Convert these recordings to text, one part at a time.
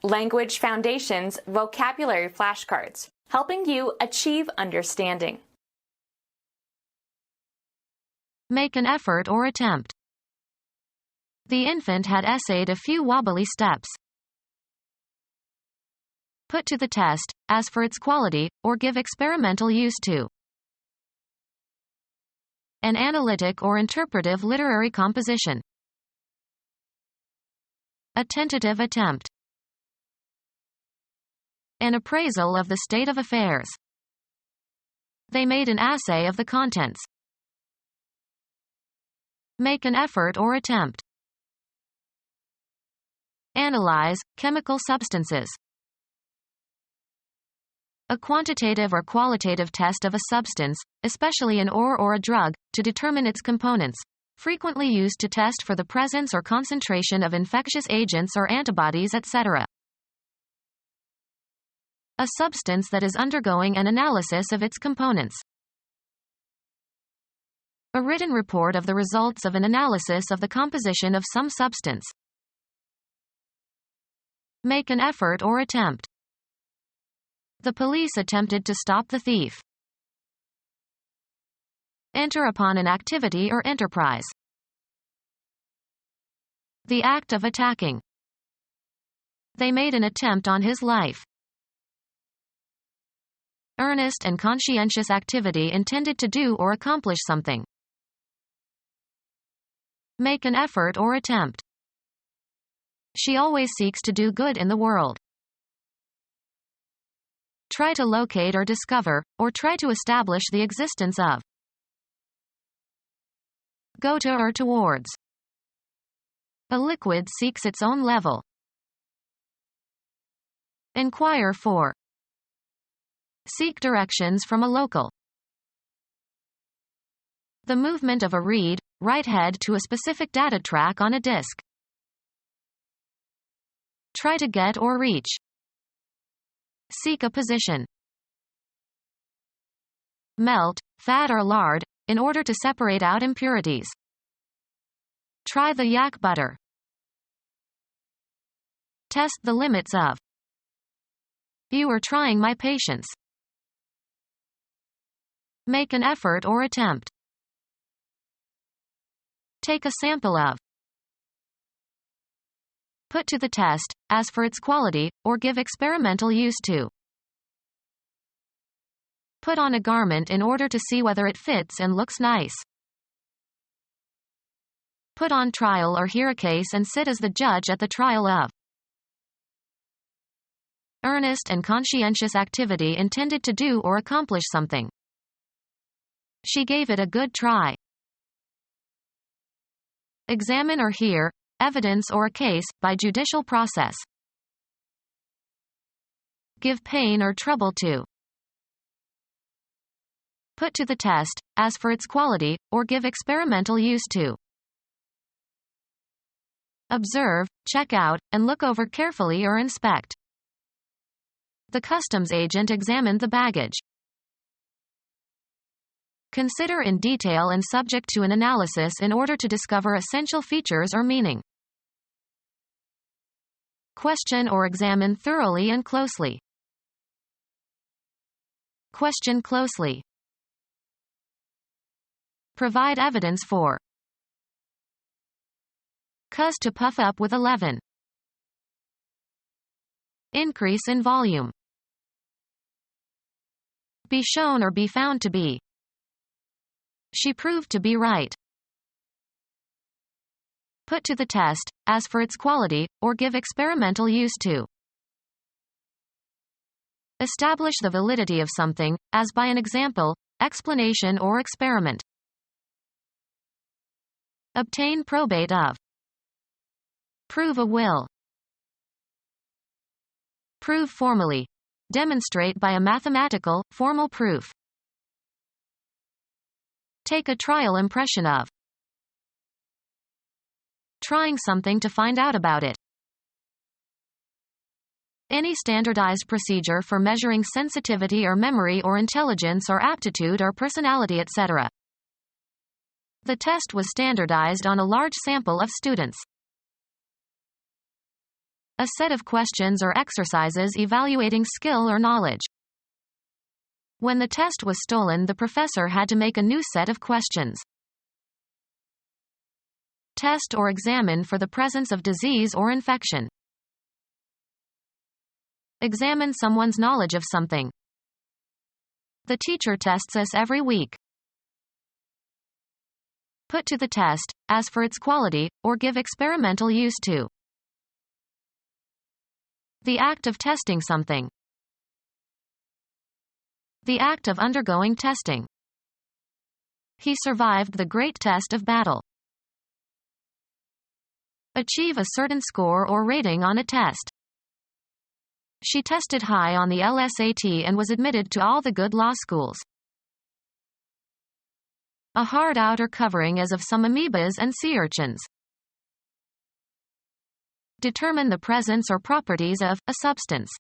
Language Foundations Vocabulary Flashcards, helping you achieve understanding. Make an effort or attempt. The infant had essayed a few wobbly steps. Put to the test, as for its quality, or give experimental use to. An analytic or interpretive literary composition. A tentative attempt. An appraisal of the state of affairs. They made an assay of the contents. Make an effort or attempt. Analyze chemical substances. A quantitative or qualitative test of a substance, especially an ore or a drug, to determine its components, frequently used to test for the presence or concentration of infectious agents or antibodies, etc. A substance that is undergoing an analysis of its components. A written report of the results of an analysis of the composition of some substance. Make an effort or attempt. The police attempted to stop the thief. Enter upon an activity or enterprise. The act of attacking. They made an attempt on his life. Earnest and conscientious activity intended to do or accomplish something. Make an effort or attempt. She always seeks to do good in the world. Try to locate or discover, or try to establish the existence of. Go to or towards. A liquid seeks its own level. Inquire for. Seek directions from a local. The movement of a read, write head to a specific data track on a disk. Try to get or reach. Seek a position. Melt, fat or lard, in order to separate out impurities. Try the yak butter. Test the limits of. You are trying my patience. Make an effort or attempt. Take a sample of. Put to the test, as for its quality, or give experimental use to. Put on a garment in order to see whether it fits and looks nice. Put on trial or hear a case and sit as the judge at the trial of. Earnest and conscientious activity intended to do or accomplish something. She gave it a good try. Examine or hear evidence or a case, by judicial process. Give pain or trouble to. Put to the test, as for its quality, or give experimental use to. Observe, check out, and look over carefully or inspect. The customs agent examined the baggage. Consider in detail and subject to an analysis in order to discover essential features or meaning. Question or examine thoroughly and closely. Question closely. Provide evidence for. Cause to puff up with a leaven. Increase in volume. Be shown or be found to be. She proved to be right. Put to the test, as for its quality, or give experimental use to. Establish the validity of something, as by an example, explanation or experiment. Obtain probate of. Prove a will. Prove formally. Demonstrate by a mathematical, formal proof. Take a trial impression of. Trying something to find out about it. Any standardized procedure for measuring sensitivity or memory or intelligence or aptitude or personality, etc. The test was standardized on a large sample of students. A set of questions or exercises evaluating skill or knowledge. When the test was stolen, the professor had to make a new set of questions. Test or examine for the presence of disease or infection. Examine someone's knowledge of something. The teacher tests us every week. Put to the test, as for its quality, or give experimental use to. The act of testing something. The act of undergoing testing. He survived the great test of battle. Achieve a certain score or rating on a test. She tested high on the LSAT and was admitted to all the good law schools. A hard outer covering as of some amoebas and sea urchins. Determine the presence or properties of a substance.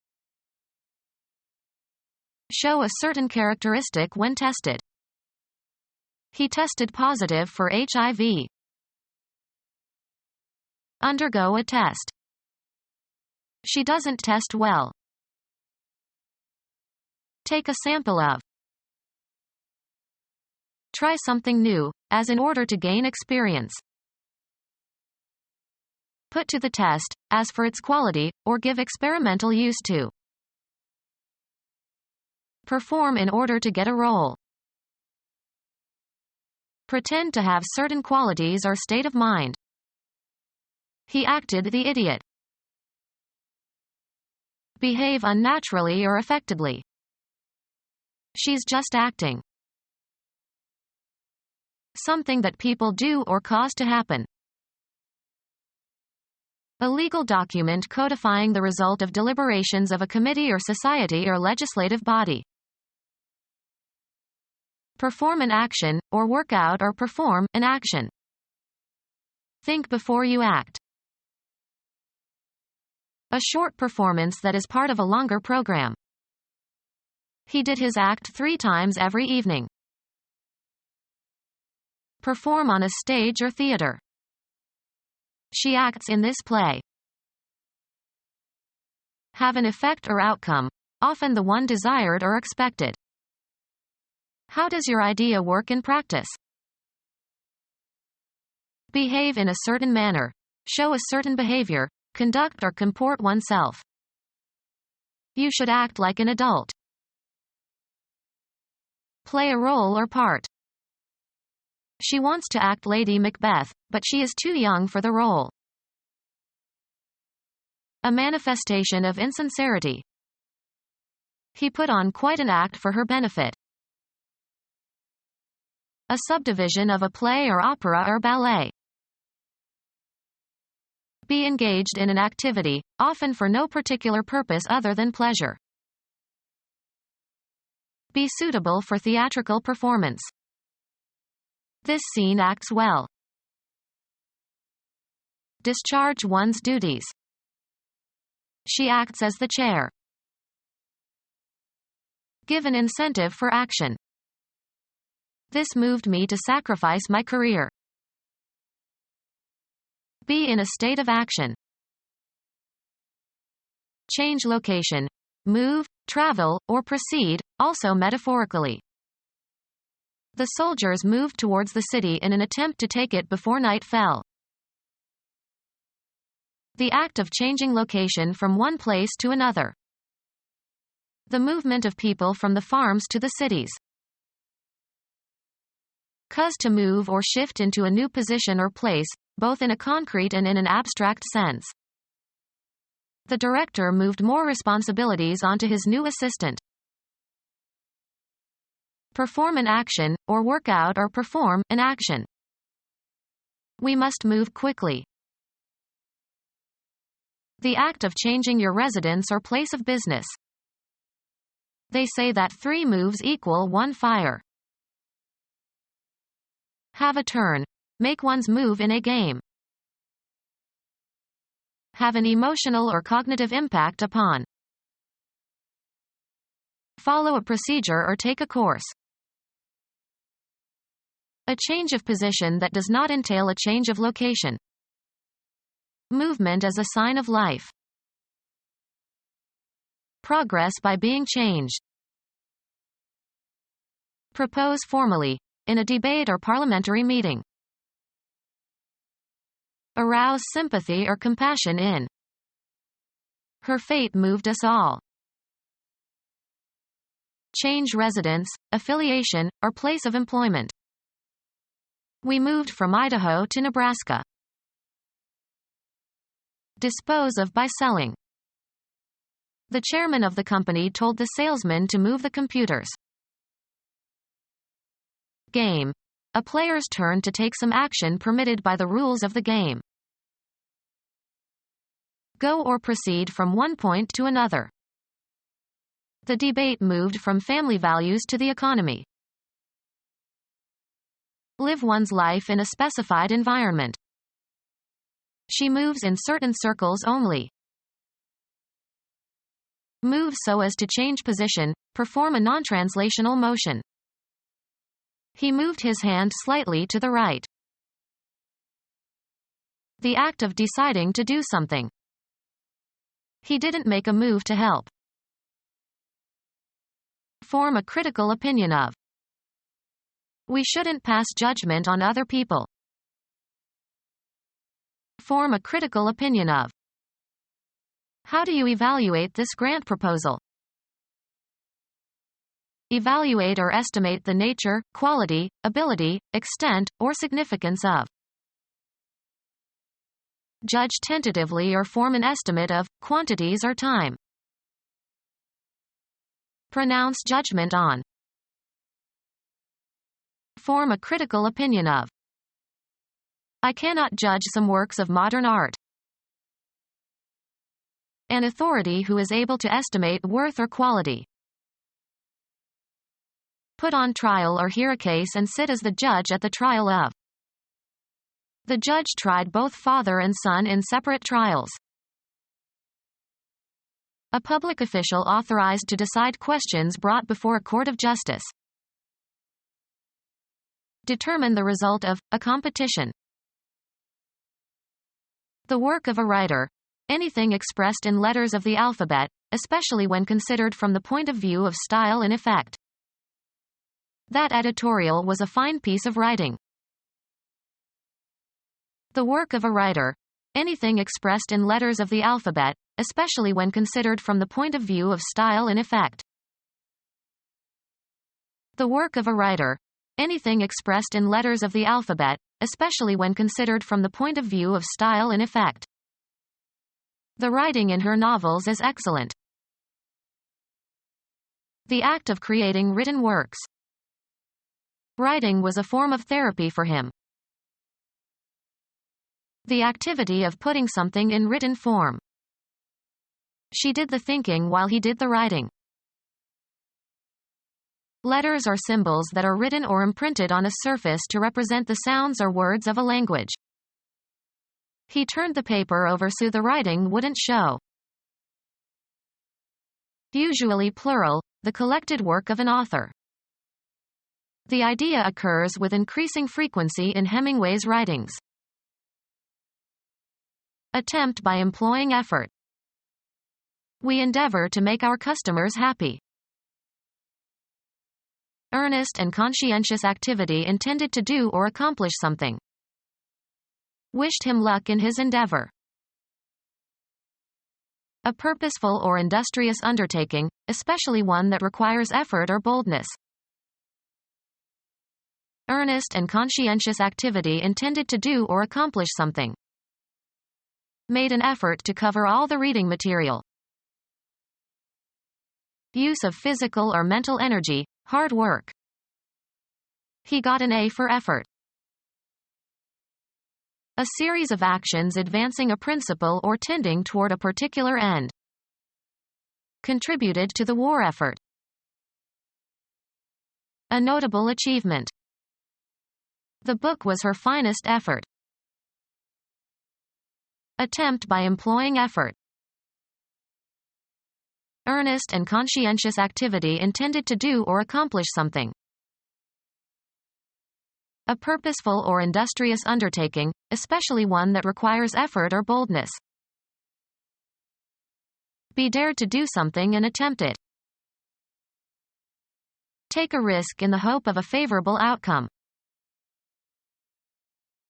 Show a certain characteristic when tested. He tested positive for HIV. Undergo a test. She doesn't test well. Take a sample of. Try something new, as in order to gain experience. Put to the test, as for its quality, or give experimental use to. Perform in order to get a role. Pretend to have certain qualities or state of mind. He acted the idiot. Behave unnaturally or affectedly. She's just acting. Something that people do or cause to happen. A legal document codifying the result of deliberations of a committee or society or legislative body. Perform an action, or work out or perform an action. Think before you act. A short performance that is part of a longer program. He did his act 3 times every evening. Perform on a stage or theater. She acts in this play. Have an effect or outcome, often the one desired or expected. How does your idea work in practice? Behave in a certain manner. Show a certain behavior, conduct or comport oneself. You should act like an adult. Play a role or part. She wants to act Lady Macbeth, but she is too young for the role. A manifestation of insincerity. He put on quite an act for her benefit. A subdivision of a play or opera or ballet. Be engaged in an activity, often for no particular purpose other than pleasure. Be suitable for theatrical performance. This scene acts well. Discharge one's duties. She acts as the chair. Give an incentive for action. This moved me to sacrifice my career. Be in a state of action. Change location. Move, travel, or proceed, also metaphorically. The soldiers moved towards the city in an attempt to take it before night fell. The act of changing location from one place to another. The movement of people from the farms to the cities. Cause to move or shift into a new position or place, both in a concrete and in an abstract sense. The director moved more responsibilities onto his new assistant. Perform an action, or work out or perform an action. We must move quickly. The act of changing your residence or place of business. They say that 3 moves equal 1 fire. Have a turn. Make one's move in a game. Have an emotional or cognitive impact upon. Follow a procedure or take a course. A change of position that does not entail a change of location. Movement as a sign of life. progress by being changed. Propose formally, in a debate or parliamentary meeting. Arouse sympathy or compassion in. Her fate moved us all. Change residence, affiliation, or place of employment. We moved from Idaho to Nebraska. Dispose of by selling. The chairman of the company told the salesman to move the computers. Game. A player's turn to take some action permitted by the rules of the game. Go or proceed from one point to another. The debate moved from family values to the economy. Live one's life in a specified environment. She moves in certain circles only. Move so as to change position, perform a non-translational motion. He moved his hand slightly to the right. The act of deciding to do something. He didn't make a move to help. Form a critical opinion of. We shouldn't pass judgment on other people. Form a critical opinion of. How do you evaluate this grant proposal? Evaluate or estimate the nature, quality, ability, extent, or significance of. Judge tentatively or form an estimate of quantities or time. Pronounce judgment on. Form a critical opinion of. I cannot judge some works of modern art. An authority who is able to estimate worth or quality. Put on trial or hear a case and sit as the judge at the trial of. The judge tried both father and son in separate trials. A public official authorized to decide questions brought before a court of justice. Determine the result of a competition. The work of a writer. Anything expressed in letters of the alphabet, especially when considered from the point of view of style and effect. That editorial was a fine piece of writing. The work of a writer. Anything expressed in letters of the alphabet, especially when considered from the point of view of style and effect. The work of a writer. Anything expressed in letters of the alphabet, especially when considered from the point of view of style and effect. The writing in her novels is excellent. The act of creating written works. Writing was a form of therapy for him. The activity of putting something in written form. She did the thinking while he did the writing. Letters are symbols that are written or imprinted on a surface to represent the sounds or words of a language. He turned the paper over so the writing wouldn't show. Usually plural, the collected work of an author. The idea occurs with increasing frequency in Hemingway's writings. Attempt by employing effort. We endeavor to make our customers happy. Earnest and conscientious activity intended to do or accomplish something. Wished him luck in his endeavor. A purposeful or industrious undertaking, especially one that requires effort or boldness. Earnest and conscientious activity intended to do or accomplish something. Made an effort to cover all the reading material. Use of physical or mental energy, hard work. He got an A for effort. A series of actions advancing a principle or tending toward a particular end. Contributed to the war effort. A notable achievement. The book was her finest effort. Attempt by employing effort. Earnest and conscientious activity intended to do or accomplish something. A purposeful or industrious undertaking, especially one that requires effort or boldness. Be dared to do something and attempt it. Take a risk in the hope of a favorable outcome.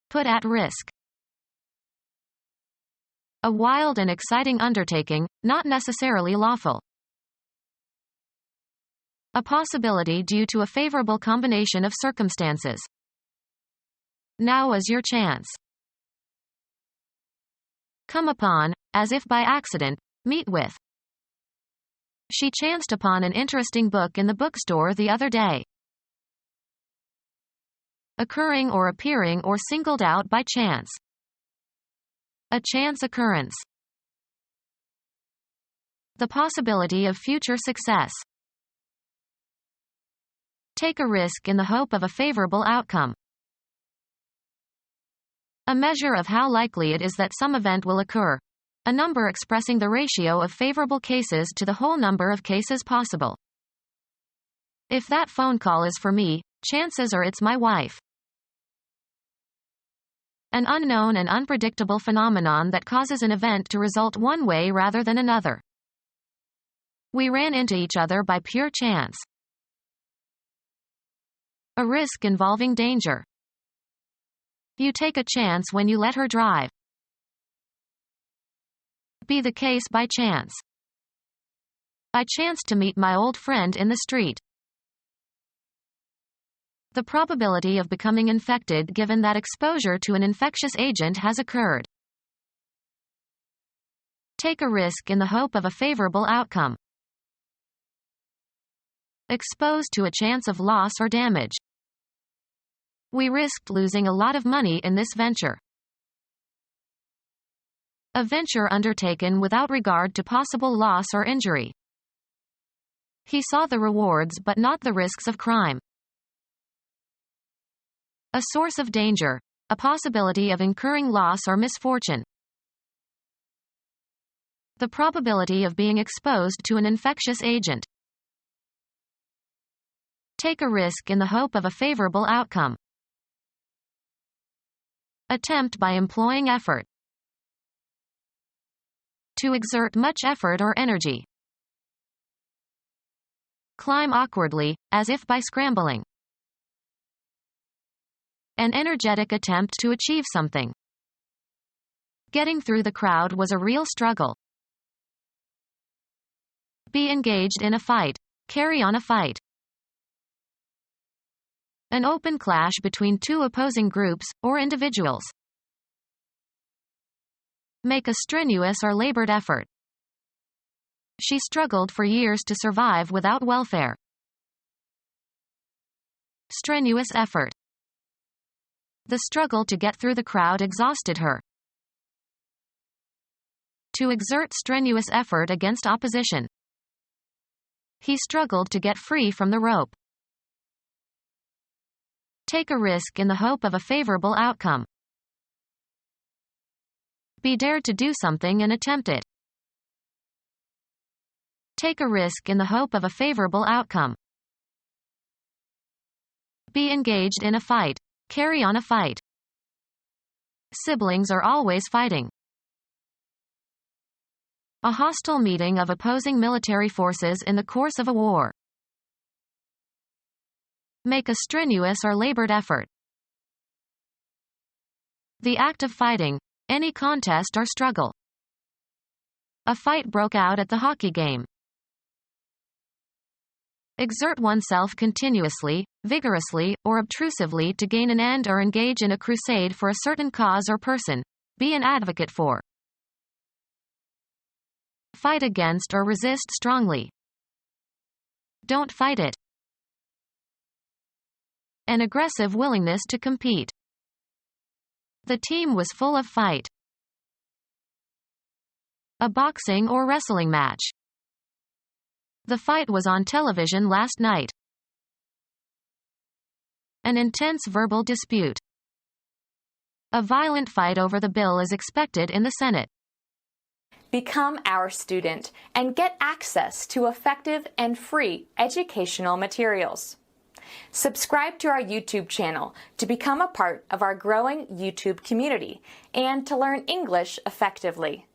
Put at risk. A wild and exciting undertaking, not necessarily lawful. A possibility due to a favorable combination of circumstances. Now is your chance. Come upon, as if by accident, meet with. She chanced upon an interesting book in the bookstore the other day. Occurring or appearing or singled out by chance. A chance occurrence. The possibility of future success. Take a risk in the hope of a favorable outcome. A measure of how likely it is that some event will occur. A number expressing the ratio of favorable cases to the whole number of cases possible. If that phone call is for me, chances are it's my wife. An unknown and unpredictable phenomenon that causes an event to result one way rather than another. We ran into each other by pure chance. A risk involving danger. You take a chance when you let her drive. Be the case by chance. I chanced to meet my old friend in the street. The probability of becoming infected given that exposure to an infectious agent has occurred. Take a risk in the hope of a favorable outcome. Exposed to a chance of loss or damage. We risked losing a lot of money in this venture. A venture undertaken without regard to possible loss or injury. He saw the rewards but not the risks of crime. A source of danger, a possibility of incurring loss or misfortune. The probability of being exposed to an infectious agent. Take a risk in the hope of a favorable outcome. Attempt by employing effort. To exert much effort or energy. Climb awkwardly, as if by scrambling. An energetic attempt to achieve something. Getting through the crowd was a real struggle. Be engaged in a fight. Carry on a fight. An open clash between two opposing groups, or individuals. Make a strenuous or labored effort. She struggled for years to survive without welfare. Strenuous effort. The struggle to get through the crowd exhausted her. To exert strenuous effort against opposition. He struggled to get free from the rope. Take a risk in the hope of a favorable outcome. Be dared to do something and attempt it. Take a risk in the hope of a favorable outcome. Be engaged in a fight. Carry on a fight. Siblings are always fighting. A hostile meeting of opposing military forces in the course of a war. Make a strenuous or labored effort. The act of fighting, any contest or struggle. A fight broke out at the hockey game. Exert oneself continuously, vigorously, or obtrusively to gain an end or engage in a crusade for a certain cause or person. Be an advocate for. Fight against or resist strongly. Don't fight it. An aggressive willingness to compete. The team was full of fight. A boxing or wrestling match. The fight was on television last night. An intense verbal dispute. A violent fight over the bill is expected in the Senate. Become our student and get access to effective and free educational materials. Subscribe to our YouTube channel to become a part of our growing YouTube community and to learn English effectively.